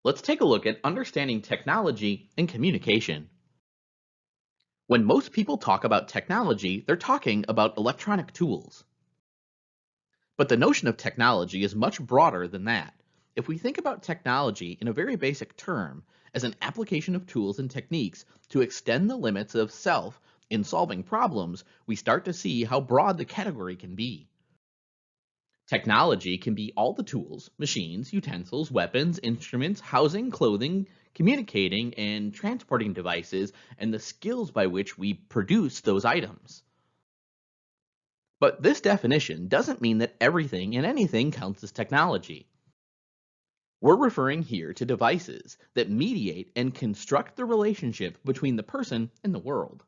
Let's take a look at understanding technology and communication. When most people talk about technology, they're talking about electronic tools. But the notion of technology is much broader than that. If we think about technology in a very basic term, as an application of tools and techniques to extend the limits of self in solving problems, we start to see how broad the category can be. Technology can be all the tools, machines, utensils, weapons, instruments, housing, clothing, communicating, and transporting devices, and the skills by which we produce those items. But this definition doesn't mean that everything and anything counts as technology. We're referring here to devices that mediate and construct the relationship between the person and the world.